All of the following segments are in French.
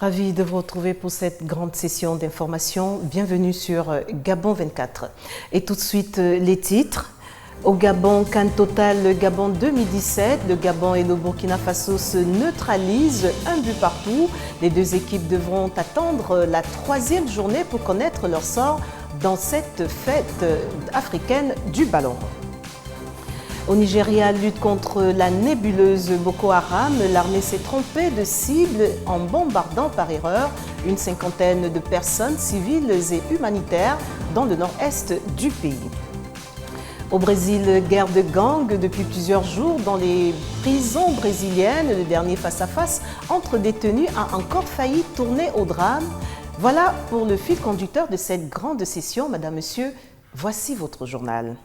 Ravi de vous retrouver pour cette grande session d'information. Bienvenue sur Gabon 24. Et tout de suite, les titres. Au Gabon, CAN Total, le Gabon 2017, le Gabon et le Burkina Faso se neutralisent, un but partout. Les deux équipes devront attendre la troisième journée pour connaître leur sort dans cette fête africaine du ballon. Au Nigeria, lutte contre la nébuleuse Boko Haram, l'armée s'est trompée de cible en bombardant par erreur une cinquantaine de personnes civiles et humanitaires dans le nord-est du pays. Au Brésil, guerre de gang depuis plusieurs jours dans les prisons brésiliennes. Le dernier face-à-face entre détenus a encore failli tourner au drame. Voilà pour le fil conducteur de cette grande session. Madame, Monsieur, voici votre journal.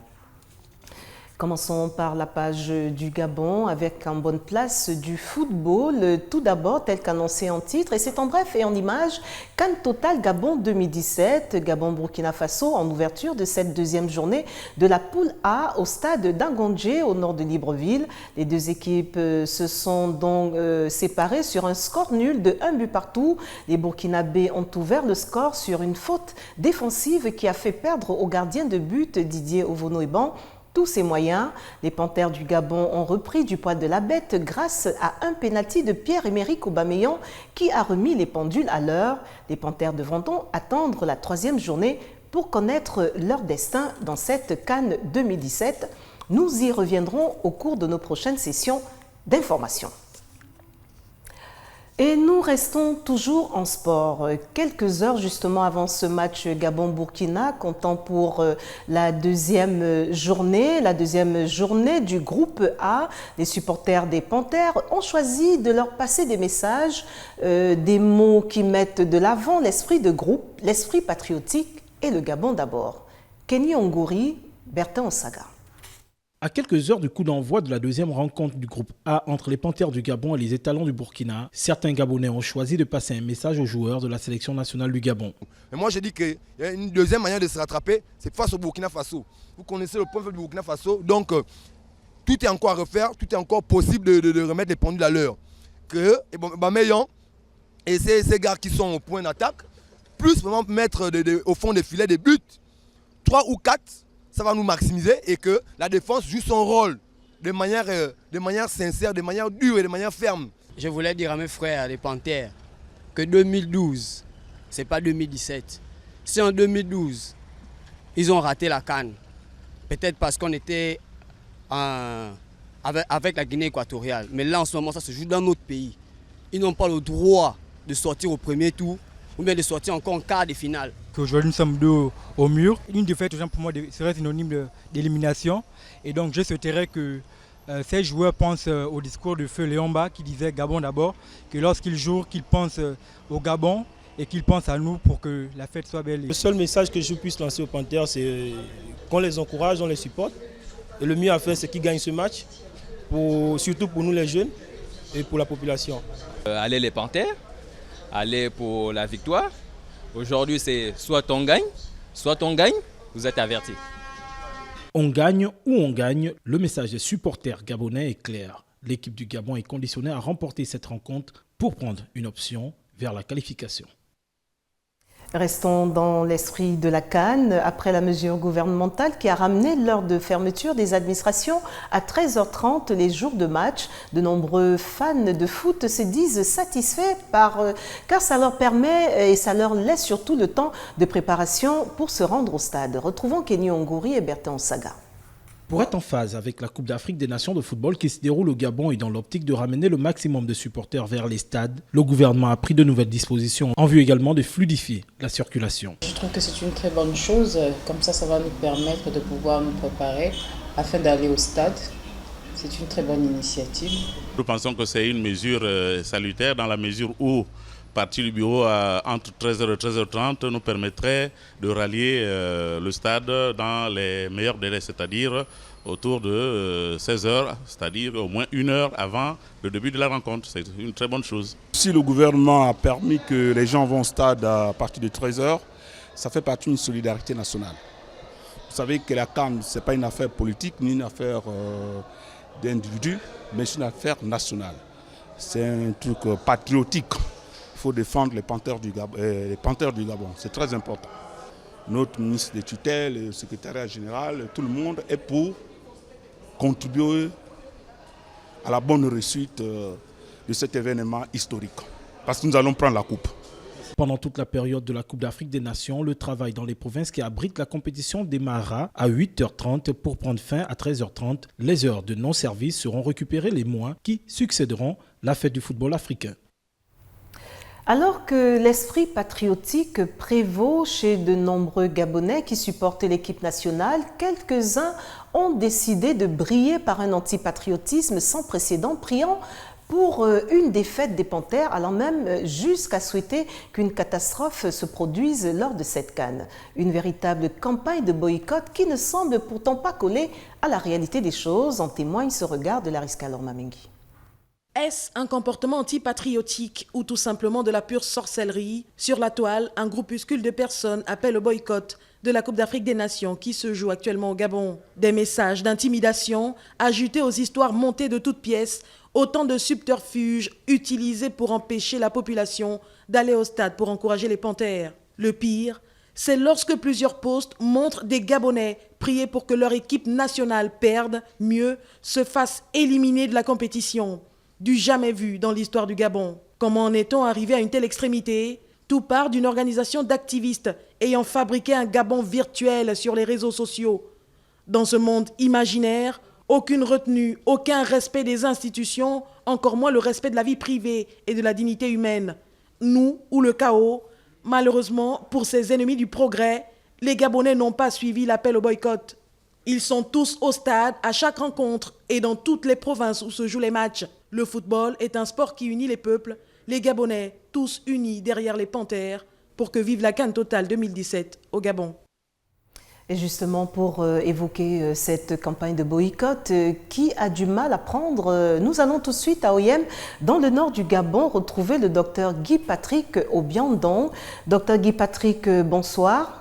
Commençons par la page du Gabon avec en bonne place du football. Tout d'abord, tel qu'annoncé en titre, et c'est en bref et en images, CAN Total Gabon 2017, Gabon-Burkina Faso en ouverture de cette deuxième journée de la poule A au stade d'Angondje au nord de Libreville. Les deux équipes se sont donc séparées sur un score nul de 1 but partout. Les Burkinabés ont ouvert le score sur une faute défensive qui a fait perdre au gardien de but Didier Ovono-Eban tous ses moyens. Les Panthères du Gabon ont repris du poil de la bête grâce à un pénalty de Pierre-Emerick Aubameyang qui a remis les pendules à l'heure. Les Panthères devront donc attendre la troisième journée pour connaître leur destin dans cette CAN 2017. Nous y reviendrons au cours de nos prochaines sessions d'information. Et nous restons toujours en sport. Quelques heures justement avant ce match Gabon-Burkina, comptant pour la deuxième journée du groupe A, les supporters des Panthères ont choisi de leur passer des messages, des mots qui mettent de l'avant l'esprit de groupe, l'esprit patriotique et le Gabon d'abord. Kenny Ongouri, Bertin Osaga. À quelques heures du coup d'envoi de la deuxième rencontre du groupe A entre les Panthères du Gabon et les Étalons du Burkina, certains Gabonais ont choisi de passer un message aux joueurs de la sélection nationale du Gabon. Et moi, je dis qu'il y a une deuxième manière de se rattraper, c'est face au Burkina Faso. Vous connaissez le point faible du Burkina Faso, donc tout est encore à refaire, tout est encore possible de remettre les pendules à l'heure. Aubameyang et ces gars qui sont au point d'attaque, plus vraiment mettre au fond des filets des buts, 3 ou 4, ça va nous maximiser et que la défense joue son rôle de manière sincère, de manière dure et de manière ferme. Je voulais dire à mes frères, les Panthères, que 2012, ce n'est pas 2017. Si en 2012, ils ont raté la CAN, peut-être parce qu'on était avec la Guinée équatoriale, mais là en ce moment ça se joue dans notre pays. Ils n'ont pas le droit de sortir au premier tour ou bien de sortir encore en quart de finale. Aujourd'hui nous sommes deux au mur. Une défaite pour moi serait synonyme d'élimination. Et donc je souhaiterais que ces joueurs pensent au discours de Feu Léomba qui disait Gabon d'abord, que lorsqu'ils jouent, qu'ils pensent au Gabon et qu'ils pensent à nous pour que la fête soit belle. Le seul message que je puisse lancer aux Panthères, c'est qu'on les encourage, on les supporte. Et le mieux à faire, c'est qu'ils gagnent ce match, surtout pour nous les jeunes et pour la population. Allez les Panthères, allez pour la victoire. Aujourd'hui, c'est soit on gagne, vous êtes avertis. On gagne ou on gagne, le message des supporters gabonais est clair. L'équipe du Gabon est conditionnée à remporter cette rencontre pour prendre une option vers la qualification. Restons dans l'esprit de la CAN après la mesure gouvernementale qui a ramené l'heure de fermeture des administrations à 13h30 les jours de match. De nombreux fans de foot se disent satisfaits car ça leur permet et ça leur laisse surtout le temps de préparation pour se rendre au stade. Retrouvons Kenny Ongouri et Bertin Osaga. Pour être en phase avec la Coupe d'Afrique des Nations de football qui se déroule au Gabon et dans l'optique de ramener le maximum de supporters vers les stades, le gouvernement a pris de nouvelles dispositions en vue également de fluidifier la circulation. Je trouve que c'est une très bonne chose, comme ça va nous permettre de pouvoir nous préparer afin d'aller au stade. C'est une très bonne initiative. Nous pensons que c'est une mesure salutaire dans la mesure où partir du bureau entre 13h et 13h30 nous permettrait de rallier le stade dans les meilleurs délais, c'est-à-dire autour de 16h, c'est-à-dire au moins 1 heure avant le début de la rencontre. C'est une très bonne chose. Si le gouvernement a permis que les gens vont au stade à partir de 13h, ça fait partie d'une solidarité nationale. Vous savez que la CAN, ce n'est pas une affaire politique ni une affaire d'individus, mais c'est une affaire nationale. C'est un truc patriotique. faut défendre les panthères du Gabon. C'est très important. Notre ministre des tutelles, le secrétariat général, tout le monde est pour contribuer à la bonne réussite de cet événement historique. Parce que nous allons prendre la coupe. Pendant toute la période de la Coupe d'Afrique des Nations, le travail dans les provinces qui abritent la compétition démarrera à 8h30 pour prendre fin à 13h30. Les heures de non-service seront récupérées les mois qui succéderont la fête du football africain. Alors que l'esprit patriotique prévaut chez de nombreux Gabonais qui supportent l'équipe nationale, quelques-uns ont décidé de briller par un antipatriotisme sans précédent, priant pour une défaite des Panthères, allant même jusqu'à souhaiter qu'une catastrophe se produise lors de cette CAN. Une véritable campagne de boycott qui ne semble pourtant pas coller à la réalité des choses, en témoigne ce regard de Lariska Lormamengi. Est-ce un comportement antipatriotique ou tout simplement de la pure sorcellerie? Sur la toile, un groupuscule de personnes appelle au boycott de la Coupe d'Afrique des Nations qui se joue actuellement au Gabon. Des messages d'intimidation ajoutés aux histoires montées de toutes pièces, autant de subterfuges utilisés pour empêcher la population d'aller au stade pour encourager les Panthères. Le pire, c'est lorsque plusieurs posts montrent des Gabonais prier pour que leur équipe nationale perde, mieux, se fasse éliminer de la compétition. Du jamais vu dans l'histoire du Gabon. Comment en est-on arrivé à une telle extrémité? Tout part d'une organisation d'activistes ayant fabriqué un Gabon virtuel sur les réseaux sociaux. Dans ce monde imaginaire, aucune retenue, aucun respect des institutions, encore moins le respect de la vie privée et de la dignité humaine. Nous, ou le chaos, malheureusement, pour ces ennemis du progrès, les Gabonais n'ont pas suivi l'appel au boycott. Ils sont tous au stade à chaque rencontre et dans toutes les provinces où se jouent les matchs. Le football est un sport qui unit les peuples, les Gabonais, tous unis derrière les Panthères, pour que vive la CAN Totale 2017 au Gabon. Et justement, pour évoquer cette campagne de boycott, qui a du mal à prendre, nous allons tout de suite à Oyem, dans le nord du Gabon, retrouver le docteur Guy-Patrick Obiandon. Docteur Guy-Patrick, bonsoir.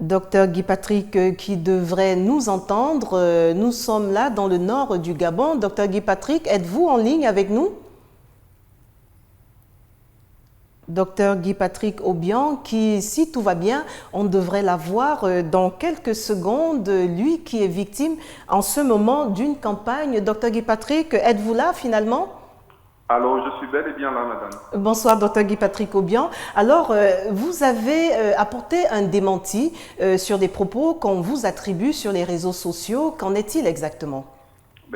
Docteur Guy-Patrick qui devrait nous entendre, nous sommes là dans le nord du Gabon. Docteur Guy-Patrick, êtes-vous en ligne avec nous? Docteur Guy-Patrick Obiand, qui, si tout va bien, on devrait l'avoir dans quelques secondes, lui qui est victime en ce moment d'une campagne. Docteur Guy-Patrick, êtes-vous là finalement? Alors, je suis bel et bien là, madame. Bonsoir, docteur Guy-Patrick Obiand. Alors, vous avez apporté un démenti sur des propos qu'on vous attribue sur les réseaux sociaux. Qu'en est-il exactement?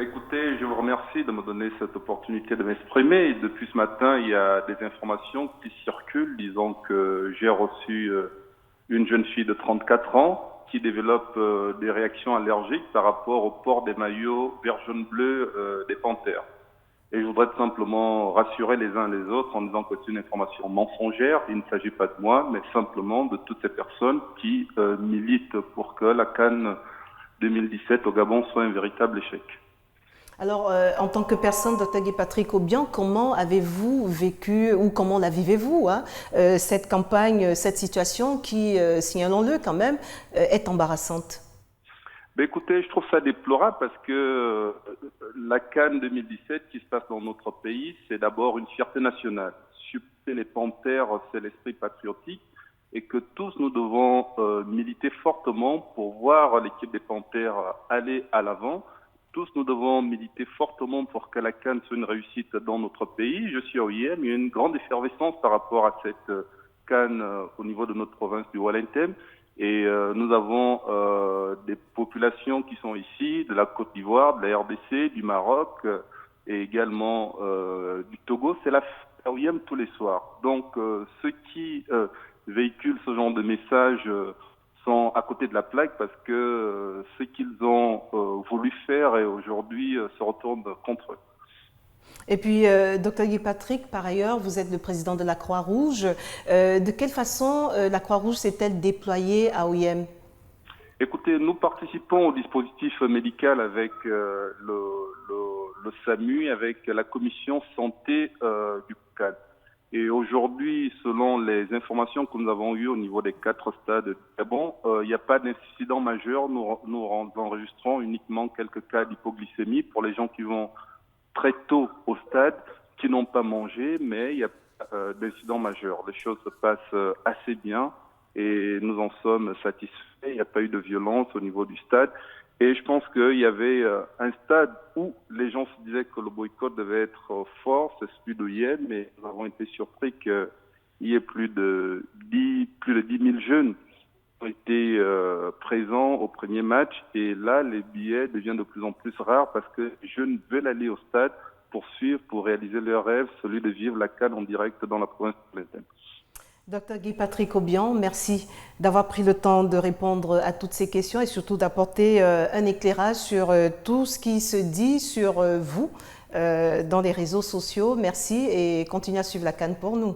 Écoutez, je vous remercie de me donner cette opportunité de m'exprimer. Depuis ce matin, il y a des informations qui circulent disant que j'ai reçu une jeune fille de 34 ans qui développe des réactions allergiques par rapport au port des maillots vert jaune bleu des Panthères. Et je voudrais simplement rassurer les uns les autres en disant que c'est une information mensongère. Il ne s'agit pas de moi, mais simplement de toutes ces personnes qui militent pour que la CAN 2017 au Gabon soit un véritable échec. Alors, en tant que personne, Dr Guy-Patrick Obiand, comment avez-vous vécu ou comment la vivez-vous cette campagne, cette situation qui, signalons-le quand même, est embarrassante? Écoutez, je trouve ça déplorable parce que la CAN 2017 qui se passe dans notre pays, c'est d'abord une fierté nationale. Supporter les Panthères, c'est l'esprit patriotique et que tous nous devons militer fortement pour voir l'équipe des Panthères aller à l'avant. Tous nous devons militer fortement pour que la CAN soit une réussite dans notre pays. Je suis à OIM, il y a une grande effervescence par rapport à cette CAN au niveau de notre province du Walentem. Et nous avons des populations qui sont ici, de la Côte d'Ivoire, de la RDC, du Maroc et également du Togo. C'est la OIM tous les soirs. Donc ceux qui véhiculent ce genre de messages sont à côté de la plaque parce que ce qu'ils ont voulu faire et aujourd'hui se retourne contre eux. Et puis, Dr Guy-Patrick, par ailleurs, vous êtes le président de la Croix-Rouge. De quelle façon la Croix-Rouge s'est-elle déployée à OIM? Écoutez, nous participons au dispositif médical avec le SAMU, avec la commission santé du CAN. Et aujourd'hui, selon les informations que nous avons eues au niveau des 4 stades du Gabon, il n'y a pas d'incident majeur. Nous enregistrons uniquement quelques cas d'hypoglycémie pour les gens qui vont très tôt au stade qui n'ont pas mangé, mais il y a d'incidents majeurs. Les choses se passent assez bien et nous en sommes satisfaits. Il n'y a pas eu de violence au niveau du stade. Et je pense qu'il y avait un stade où les gens se disaient que le boycott devait être fort, c'est celui de Yen, mais nous avons été surpris qu'il y ait plus de 10 000 jeunes qui ont été présents au premier match. Et là, les billets deviennent de plus en plus rares parce que les jeunes veulent aller au stade pour suivre, pour réaliser leur rêve, celui de vivre la CAN en direct dans la province de l'État. Dr Guy-Patrick Obian, merci d'avoir pris le temps de répondre à toutes ces questions et surtout d'apporter un éclairage sur tout ce qui se dit sur vous dans les réseaux sociaux. Merci et continuez à suivre la CAN pour nous.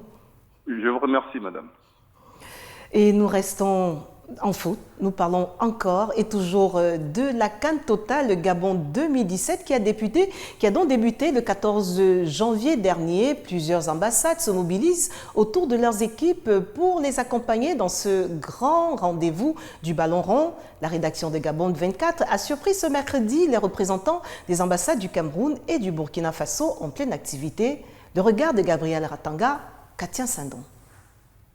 Je vous remercie, madame. Et nous restons en foot. Nous parlons encore et toujours de la CAN Total Gabon 2017 qui a donc débuté le 14 janvier dernier. Plusieurs ambassades se mobilisent autour de leurs équipes pour les accompagner dans ce grand rendez-vous du ballon rond. La rédaction de Gabon 24 a surpris ce mercredi les représentants des ambassades du Cameroun et du Burkina Faso en pleine activité. Le regard de Gabriel Ratanga, Katia Sindon.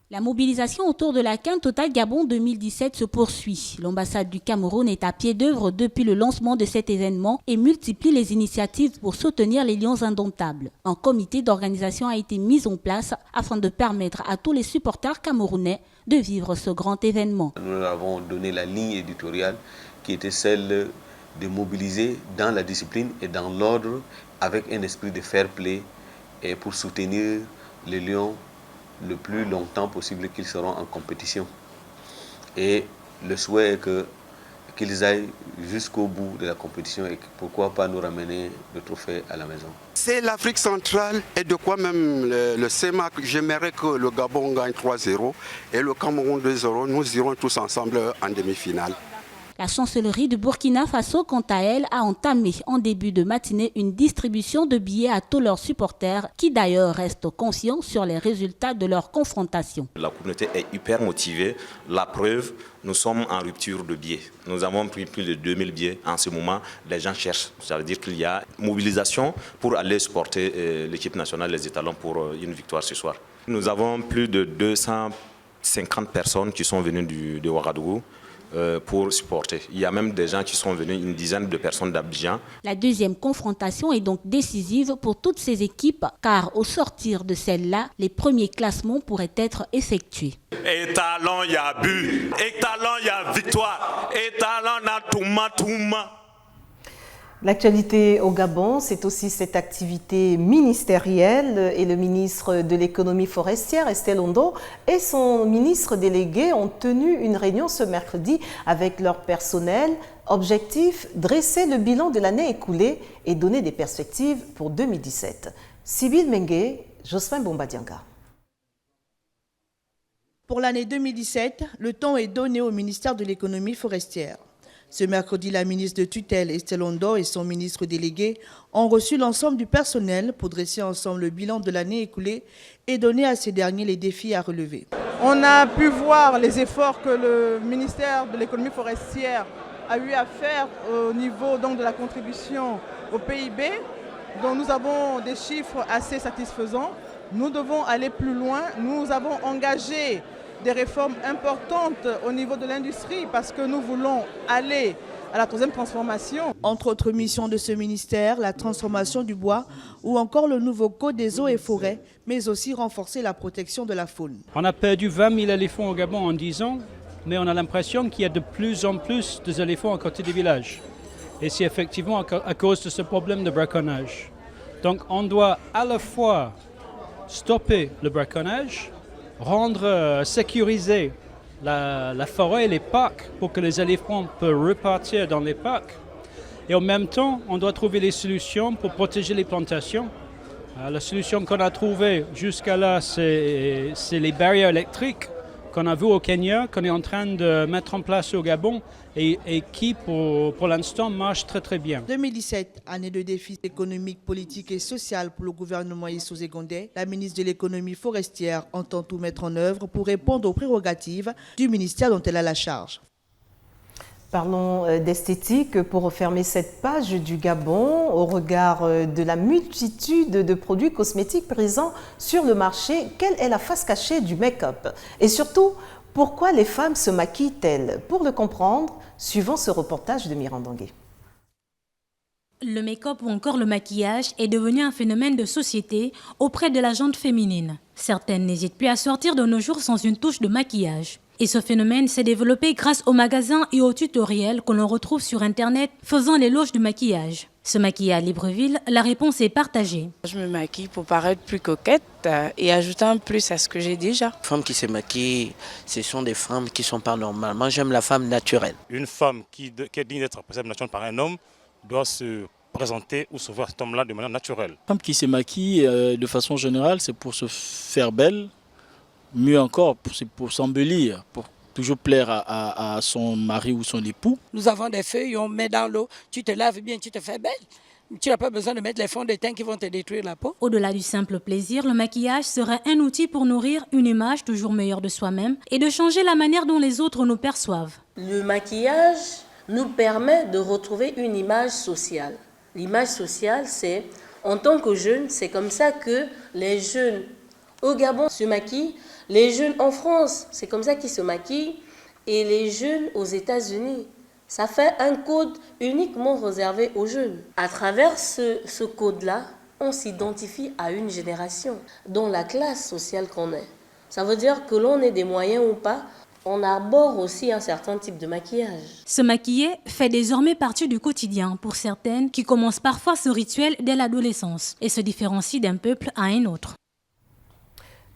La mobilisation autour de la CAN Total Gabon 2017 se poursuit. L'ambassade du Cameroun est à pied d'œuvre depuis le lancement de cet événement et multiplie les initiatives pour soutenir les Lions indomptables. Un comité d'organisation a été mis en place afin de permettre à tous les supporters camerounais de vivre ce grand événement. Nous avons donné la ligne éditoriale qui était celle de mobiliser dans la discipline et dans l'ordre avec un esprit de fair play et pour soutenir les Lions le plus longtemps possible qu'ils seront en compétition. Et le souhait est qu'ils aillent jusqu'au bout de la compétition et pourquoi pas nous ramener le trophée à la maison. C'est l'Afrique centrale et de quoi même le CEMAC, j'aimerais que le Gabon gagne 3-0 et le Cameroun 2-0, nous irons tous ensemble en demi-finale. La chancellerie du Burkina Faso, quant à elle, a entamé en début de matinée une distribution de billets à tous leurs supporters qui d'ailleurs restent conscients sur les résultats de leur confrontation. La communauté est hyper motivée. La preuve, nous sommes en rupture de billets. Nous avons pris plus de 2000 billets. En ce moment, les gens cherchent. Ça veut dire qu'il y a mobilisation pour aller supporter l'équipe nationale, les étalons, pour une victoire ce soir. Nous avons plus de 250 personnes qui sont venues de Ouagadougou pour supporter. Il y a même des gens qui sont venus, une dizaine de personnes d'Abidjan. La deuxième confrontation est donc décisive pour toutes ces équipes car au sortir de celle-là, les premiers classements pourraient être effectués. Étalon, il y a but. Étalon, il y a victoire. Étalon, na touma. L'actualité au Gabon, c'est aussi cette activité ministérielle et le ministre de l'économie forestière, Estelle Ondo, et son ministre délégué ont tenu une réunion ce mercredi avec leur personnel. Objectif, dresser le bilan de l'année écoulée et donner des perspectives pour 2017. Sibyl Mengue, Jospin Bombadianga. Pour l'année 2017, le temps est donné au ministère de l'économie forestière. Ce mercredi, la ministre de tutelle Estelle Ondo et son ministre délégué ont reçu l'ensemble du personnel pour dresser ensemble le bilan de l'année écoulée et donner à ces derniers les défis à relever. On a pu voir les efforts que le ministère de l'économie forestière a eu à faire au niveau donc, de la contribution au PIB, dont nous avons des chiffres assez satisfaisants. Nous devons aller plus loin. Nous avons engagé des réformes importantes au niveau de l'industrie parce que nous voulons aller à la troisième transformation. Entre autres missions de ce ministère, la transformation du bois ou encore le nouveau code des eaux et forêts, mais aussi renforcer la protection de la faune. On a perdu 20 000 éléphants au Gabon en 10 ans, mais on a l'impression qu'il y a de plus en plus d'éléphants à côté des villages. Et c'est effectivement à cause de ce problème de braconnage. Donc on doit à la fois stopper le braconnage, sécuriser la forêt et les parcs pour que les éléphants puissent repartir dans les parcs. Et en même temps, on doit trouver des solutions pour protéger les plantations. La solution qu'on a trouvée jusqu'à là, c'est les barrières électriques qu'on a vues au Kenya, qu'on est en train de mettre en place au Gabon et qui, pour l'instant, marche très très bien. 2017, année de défis économiques, politiques et sociaux pour le gouvernement Issou Gondé, la ministre de l'économie forestière entend tout mettre en œuvre pour répondre aux prérogatives du ministère dont elle a la charge. Parlons d'esthétique pour refermer cette page du Gabon au regard de la multitude de produits cosmétiques présents sur le marché. Quelle est la face cachée du make-up? Et surtout, pourquoi les femmes se maquillent-elles? Pour le comprendre, suivant ce reportage de Mirandangué. Le make-up ou encore le maquillage est devenu un phénomène de société auprès de la gente féminine. Certaines n'hésitent plus à sortir de nos jours sans une touche de maquillage. Et ce phénomène s'est développé grâce aux magasins et aux tutoriels que l'on retrouve sur Internet faisant l'éloge du maquillage. Se maquiller à Libreville, la réponse est partagée. Je me maquille pour paraître plus coquette et ajouter un plus à ce que j'ai déjà. Les femmes qui se maquillent, ce sont des femmes qui ne sont pas normales. Moi, j'aime la femme naturelle. Une femme qui est digne d'être présentée naturellement par un homme doit se présenter ou se voir cet homme-là de manière naturelle. Une femme qui se maquille de façon générale, c'est pour se faire belle. Mieux encore, c'est pour s'embellir, pour toujours plaire à son mari ou son époux. Nous avons des feuilles, on met dans l'eau, tu te laves bien, tu te fais belle. Tu n'as pas besoin de mettre les fonds de teint qui vont te détruire la peau. Au-delà du simple plaisir, le maquillage serait un outil pour nourrir une image toujours meilleure de soi-même et de changer la manière dont les autres nous perçoivent. Le maquillage nous permet de retrouver une image sociale. L'image sociale, c'est, en tant que jeunes, c'est comme ça que les jeunes au Gabon se maquillent. Les jeunes en France, c'est comme ça qu'ils se maquillent. Et les jeunes aux États-Unis, ça fait un code uniquement réservé aux jeunes. À travers ce code-là, on s'identifie à une génération, dans la classe sociale qu'on est. Ça veut dire que l'on ait des moyens ou pas, on arbore aussi un certain type de maquillage. Se maquiller fait désormais partie du quotidien pour certaines qui commencent parfois ce rituel dès l'adolescence et se différencient d'un peuple à un autre.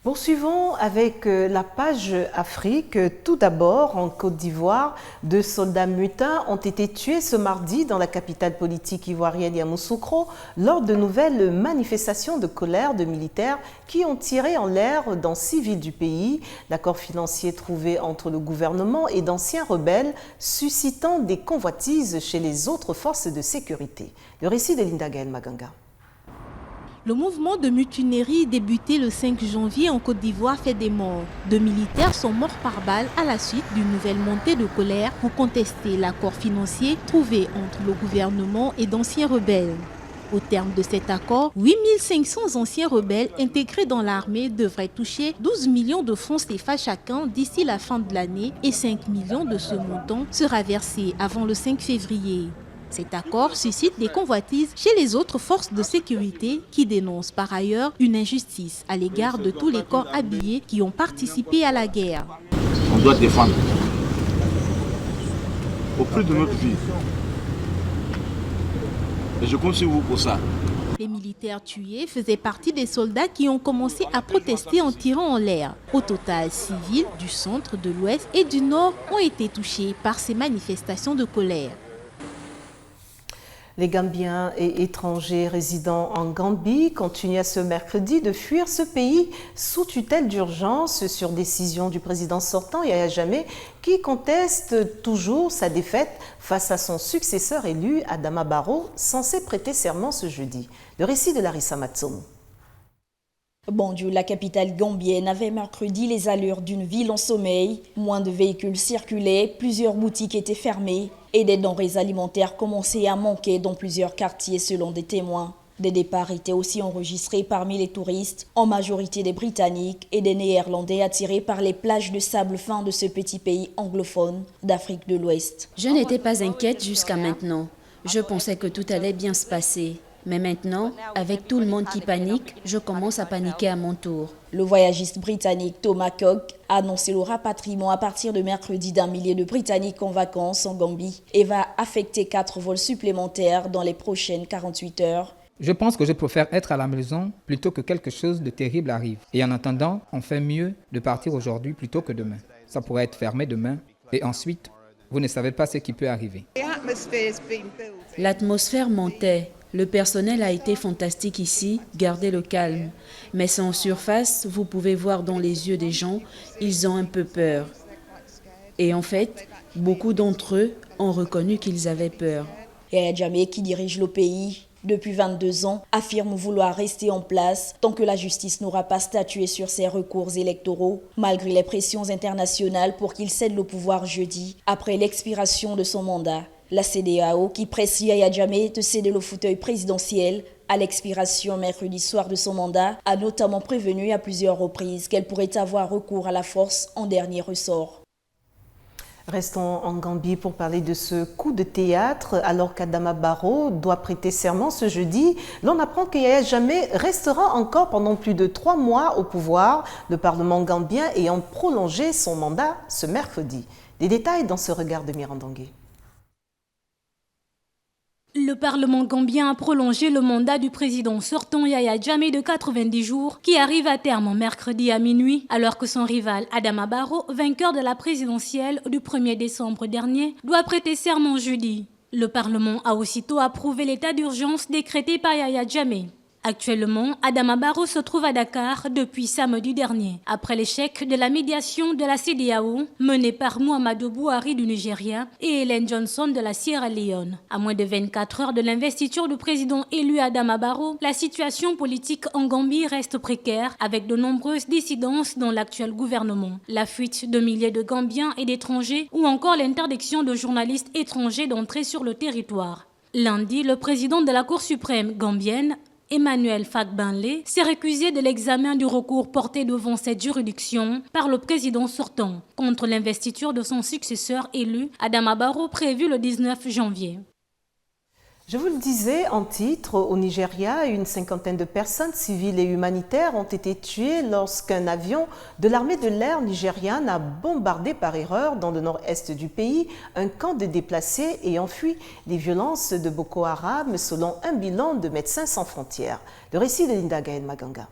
Poursuivons avec la page Afrique. Tout d'abord, en Côte d'Ivoire, 2 soldats mutins ont été tués ce mardi dans la capitale politique ivoirienne Yamoussoukro lors de nouvelles manifestations de colère de militaires qui ont tiré en l'air dans 6 villes du pays. L'accord financier trouvé entre le gouvernement et d'anciens rebelles suscitant des convoitises chez les autres forces de sécurité. Le récit de Linda Gaël Maganga. Le mouvement de mutinerie débuté le 5 janvier en Côte d'Ivoire fait des morts. 2 militaires sont morts par balle à la suite d'une nouvelle montée de colère pour contester l'accord financier trouvé entre le gouvernement et d'anciens rebelles. Au terme de cet accord, 8500 anciens rebelles intégrés dans l'armée devraient toucher 12 millions de francs CFA chacun d'ici la fin de l'année et 5 millions de ce montant sera versé avant le 5 février. Cet accord suscite des convoitises chez les autres forces de sécurité qui dénoncent par ailleurs une injustice à l'égard de tous les corps habillés qui ont participé à la guerre. On doit défendre au prix de notre vie. Et je compte sur vous pour ça. Les militaires tués faisaient partie des soldats qui ont commencé à protester en tirant en l'air. Au total, 6 villes du centre, de l'ouest et du nord ont été touchées par ces manifestations de colère. Les Gambiens et étrangers résidant en Gambie continuent ce mercredi de fuir ce pays sous tutelle d'urgence sur décision du président sortant Yahya Jammeh qui conteste toujours sa défaite face à son successeur élu Adama Barrow censé prêter serment ce jeudi. Le récit de Larissa Matsoum. Banjul, la capitale gambienne, avait mercredi les allures d'une ville en sommeil. Moins de véhicules circulaient, plusieurs boutiques étaient fermées et des denrées alimentaires commençaient à manquer dans plusieurs quartiers selon des témoins. Des départs étaient aussi enregistrés parmi les touristes, en majorité des Britanniques et des Néerlandais attirés par les plages de sable fin de ce petit pays anglophone d'Afrique de l'Ouest. Je n'étais pas inquiète jusqu'à maintenant. Je pensais que tout allait bien se passer. Mais maintenant, avec tout le monde qui panique, je commence à paniquer à mon tour. Le voyagiste britannique Thomas Cook a annoncé le rapatriement à partir de mercredi d'1 millier de Britanniques en vacances en Gambie et va affecter 4 vols supplémentaires dans les prochaines 48 heures. Je pense que je préfère être à la maison plutôt que quelque chose de terrible arrive. Et en attendant, on fait mieux de partir aujourd'hui plutôt que demain. Ça pourrait être fermé demain et ensuite, vous ne savez pas ce qui peut arriver. L'atmosphère montait. Le personnel a été fantastique ici, gardez le calme. Mais en surface, vous pouvez voir dans les yeux des gens, ils ont un peu peur. Et en fait, beaucoup d'entre eux ont reconnu qu'ils avaient peur. Yahya Jammeh, qui dirige le pays, depuis 22 ans, affirme vouloir rester en place tant que la justice n'aura pas statué sur ses recours électoraux, malgré les pressions internationales pour qu'il cède le pouvoir jeudi, après l'expiration de son mandat. La CEDEAO, qui presse Yahya Jammeh de céder le fauteuil présidentiel à l'expiration mercredi soir de son mandat, a notamment prévenu à plusieurs reprises qu'elle pourrait avoir recours à la force en dernier ressort. Restons en Gambie pour parler de ce coup de théâtre. Alors qu'Adama Barrow doit prêter serment ce jeudi, l'on apprend que Yahya Jammeh restera encore pendant plus de 3 mois au pouvoir, le Parlement gambien ayant prolongé son mandat ce mercredi. Des détails dans ce regard de Mirandangé. Le Parlement gambien a prolongé le mandat du président sortant Yahya Jammeh de 90 jours qui arrive à terme mercredi à minuit, alors que son rival Adama Barrow, vainqueur de la présidentielle du 1er décembre dernier, doit prêter serment jeudi. Le Parlement a aussitôt approuvé l'état d'urgence décrété par Yahya Jammeh. Actuellement, Adama Barrow se trouve à Dakar depuis samedi dernier, après l'échec de la médiation de la CEDEAO menée par Muhammadu Buhari du Nigeria et Ellen Johnson de la Sierra Leone. À moins de 24 heures de l'investiture du président élu Adama Barrow, la situation politique en Gambie reste précaire avec de nombreuses dissidences dans l'actuel gouvernement. La fuite de milliers de Gambiens et d'étrangers ou encore l'interdiction de journalistes étrangers d'entrer sur le territoire. Lundi, le président de la Cour suprême gambienne, Emmanuel Fagbinlé, s'est récusé de l'examen du recours porté devant cette juridiction par le président sortant contre l'investiture de son successeur élu, Adama Barrow, prévu le 19 janvier. Je vous le disais en titre, au Nigeria, une 50aine de personnes civiles et humanitaires ont été tuées lorsqu'un avion de l'armée de l'air nigériane a bombardé par erreur dans le nord-est du pays un camp de déplacés ayant fui les violences de Boko Haram selon un bilan de Médecins sans frontières. Le récit de Linda Gaël Maganga.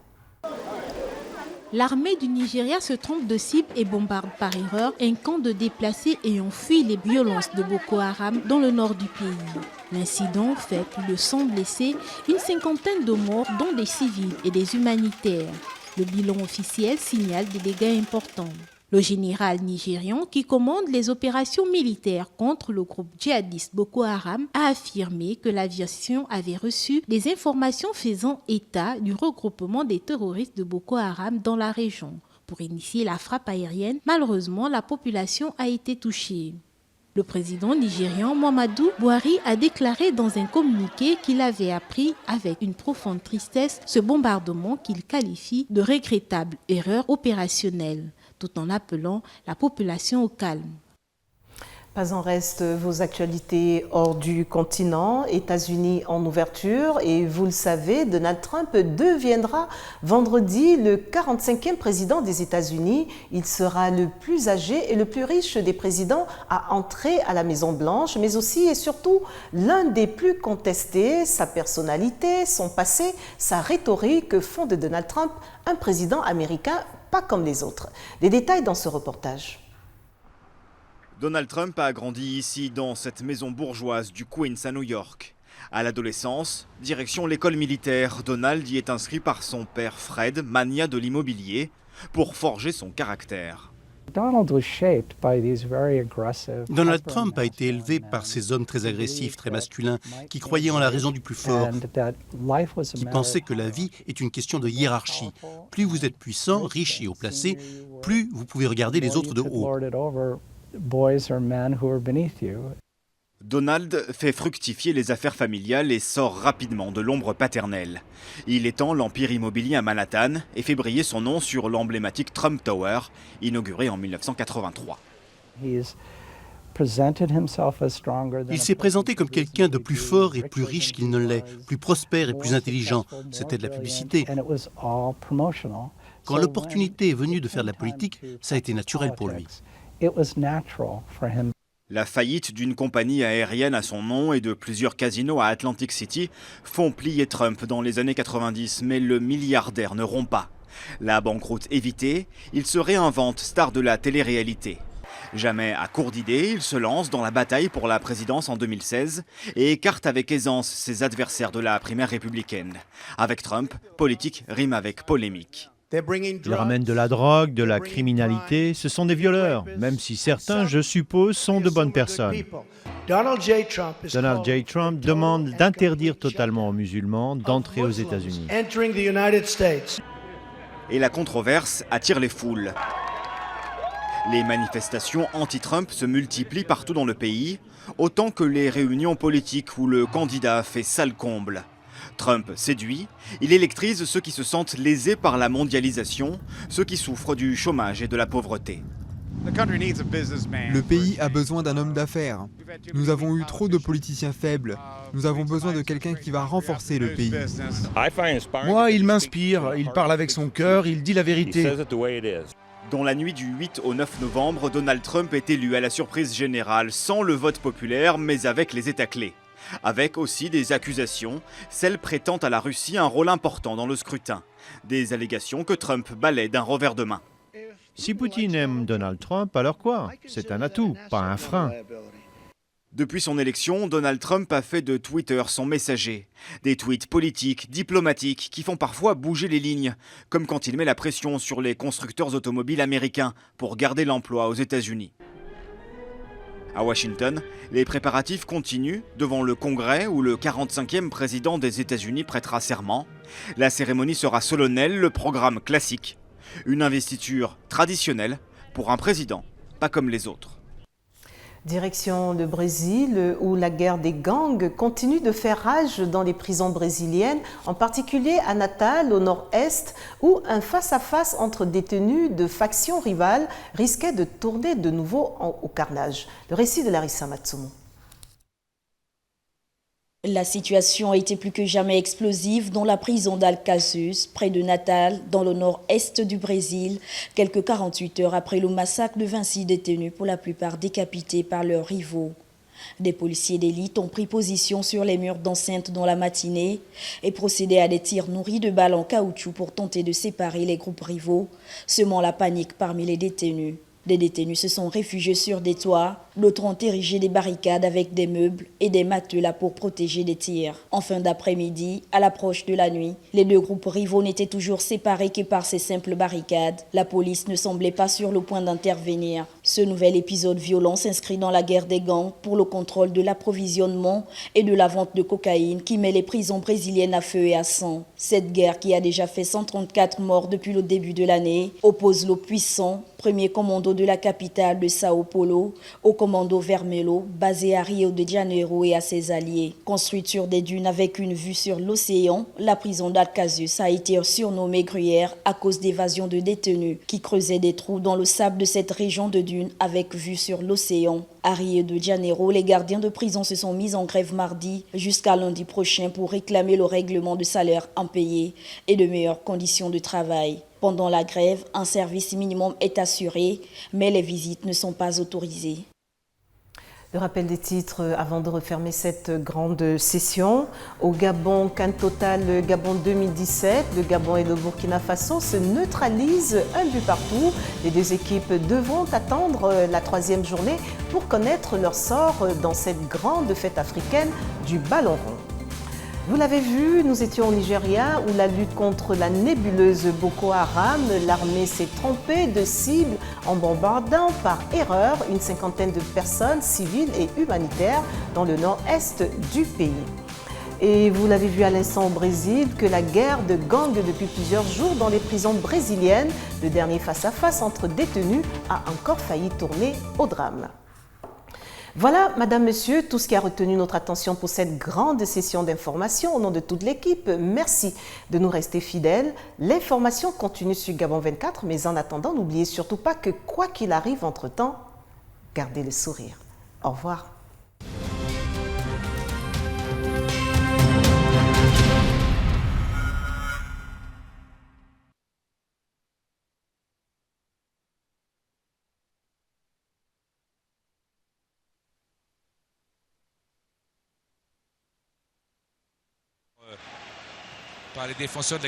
L'armée du Nigeria se trompe de cible et bombarde par erreur un camp de déplacés ayant fui les violences de Boko Haram dans le nord du pays. L'incident fait plus de 100 blessés, une 50aine de morts dont des civils et des humanitaires. Le bilan officiel signale des dégâts importants. Le général nigérian qui commande les opérations militaires contre le groupe djihadiste Boko Haram a affirmé que l'aviation avait reçu des informations faisant état du regroupement des terroristes de Boko Haram dans la région. Pour initier la frappe aérienne, malheureusement, la population a été touchée. Le président nigérian Muhammadu Buhari a déclaré dans un communiqué qu'il avait appris avec une profonde tristesse ce bombardement qu'il qualifie de regrettable erreur opérationnelle, tout en appelant la population au calme. Pas en reste vos actualités hors du continent, États-Unis en ouverture et vous le savez, Donald Trump deviendra vendredi le 45e président des États-Unis. Il sera le plus âgé et le plus riche des présidents à entrer à la Maison-Blanche, mais aussi et surtout l'un des plus contestés. Sa personnalité, son passé, sa rhétorique font de Donald Trump un président américain pas comme les autres. Des détails dans ce reportage. Donald Trump a grandi ici, dans cette maison bourgeoise du Queens à New York. À l'adolescence, direction l'école militaire, Donald y est inscrit par son père Fred, magnat de l'immobilier, pour forger son caractère. Donald Trump a été élevé par ces hommes très agressifs, très masculins, qui croyaient en la raison du plus fort, qui pensaient que la vie est une question de hiérarchie. Plus vous êtes puissant, riche et haut placé, plus vous pouvez regarder les autres de haut. Donald fait fructifier les affaires familiales et sort rapidement de l'ombre paternelle. Il étend l'empire immobilier à Manhattan et fait briller son nom sur l'emblématique Trump Tower, inauguré en 1983. Il s'est présenté comme quelqu'un de plus fort et plus riche qu'il ne l'est, plus prospère et plus intelligent. C'était de la publicité. Quand l'opportunité est venue de faire de la politique, ça a été naturel pour lui. La faillite d'une compagnie aérienne à son nom et de plusieurs casinos à Atlantic City font plier Trump dans les années 90, mais le milliardaire ne rompt pas. La banqueroute évitée, il se réinvente star de la télé-réalité. Jamais à court d'idées, il se lance dans la bataille pour la présidence en 2016 et écarte avec aisance ses adversaires de la primaire républicaine. Avec Trump, politique rime avec polémique. Ils ramènent de la drogue, de la criminalité, ce sont des violeurs, même si certains, je suppose, sont de bonnes personnes. Donald J. Trump demande d'interdire totalement aux musulmans d'entrer aux États-Unis. Et la controverse attire les foules. Les manifestations anti-Trump se multiplient partout dans le pays, autant que les réunions politiques où le candidat fait salle comble. Trump séduit, il électrise ceux qui se sentent lésés par la mondialisation, ceux qui souffrent du chômage et de la pauvreté. Le pays a besoin d'un homme d'affaires. Nous avons eu trop de politiciens faibles. Nous avons besoin de quelqu'un qui va renforcer le pays. Moi, il m'inspire, il parle avec son cœur, il dit la vérité. Dans la nuit du 8 au 9 novembre, Donald Trump est élu à la surprise générale, sans le vote populaire, mais avec les États clés. Avec aussi des accusations, celles prêtant à la Russie un rôle important dans le scrutin. Des allégations que Trump balaie d'un revers de main. Si Poutine aime Donald Trump, alors quoi? C'est un atout, pas un frein. Depuis son élection, Donald Trump a fait de Twitter son messager. Des tweets politiques, diplomatiques, qui font parfois bouger les lignes, comme quand il met la pression sur les constructeurs automobiles américains pour garder l'emploi aux États-Unis. À Washington, les préparatifs continuent devant le Congrès où le 45e président des États-Unis prêtera serment. La cérémonie sera solennelle, le programme classique. Une investiture traditionnelle pour un président, pas comme les autres. Direction le Brésil, où la guerre des gangs continue de faire rage dans les prisons brésiliennes, en particulier à Natal, au nord-est, où un face-à-face entre détenus de factions rivales risquait de tourner de nouveau au carnage. Le récit de Larissa Matsumo. La situation a été plus que jamais explosive dans la prison d'Alcaçuz, près de Natal, dans le nord-est du Brésil, quelques 48 heures après le massacre de 26 détenus, pour la plupart décapités par leurs rivaux. Des policiers d'élite ont pris position sur les murs d'enceinte dans la matinée et procédé à des tirs nourris de balles en caoutchouc pour tenter de séparer les groupes rivaux, semant la panique parmi les détenus. Des détenus se sont réfugiés sur des toits, d'autres ont érigé des barricades avec des meubles et des matelas pour protéger des tirs. En fin d'après-midi, à l'approche de la nuit, les deux groupes rivaux n'étaient toujours séparés que par ces simples barricades. La police ne semblait pas sur le point d'intervenir. Ce nouvel épisode violent s'inscrit dans la guerre des gangs pour le contrôle de l'approvisionnement et de la vente de cocaïne qui met les prisons brésiliennes à feu et à sang. Cette guerre, qui a déjà fait 134 morts depuis le début de l'année, oppose le puissant premier commando de la capitale de Sao Paulo au commando Vermelho, basé à Rio de Janeiro et à ses alliés. Construite sur des dunes avec une vue sur l'océan, la prison d'Alcaçuz a été surnommée Gruyère à cause d'évasions de détenus qui creusaient des trous dans le sable de cette région de dunes avec vue sur l'océan. À Rio de Janeiro, les gardiens de prison se sont mis en grève mardi jusqu'à lundi prochain pour réclamer le règlement de salaire impayé et de meilleures conditions de travail. Pendant la grève, un service minimum est assuré, mais les visites ne sont pas autorisées. Le rappel des titres avant de refermer cette grande session. Au Gabon, CAN Total Gabon 2017, le Gabon et le Burkina Faso se neutralisent un but partout. Les deux équipes devront attendre la troisième journée pour connaître leur sort dans cette grande fête africaine du ballon rond. Vous l'avez vu, nous étions au Nigeria où la lutte contre la nébuleuse Boko Haram, l'armée s'est trompée de cible en bombardant par erreur une cinquantaine de personnes civiles et humanitaires dans le nord-est du pays. Et vous l'avez vu à l'instant au Brésil que la guerre de gangs depuis plusieurs jours dans les prisons brésiliennes, le dernier face-à-face entre détenus a encore failli tourner au drame. Voilà, Madame, Monsieur, tout ce qui a retenu notre attention pour cette grande session d'information. Au nom de toute l'équipe, merci de nous rester fidèles. L'information continue sur Gabon 24, mais en attendant, n'oubliez surtout pas que quoi qu'il arrive entre-temps, gardez le sourire. Au revoir. Par les défenseurs de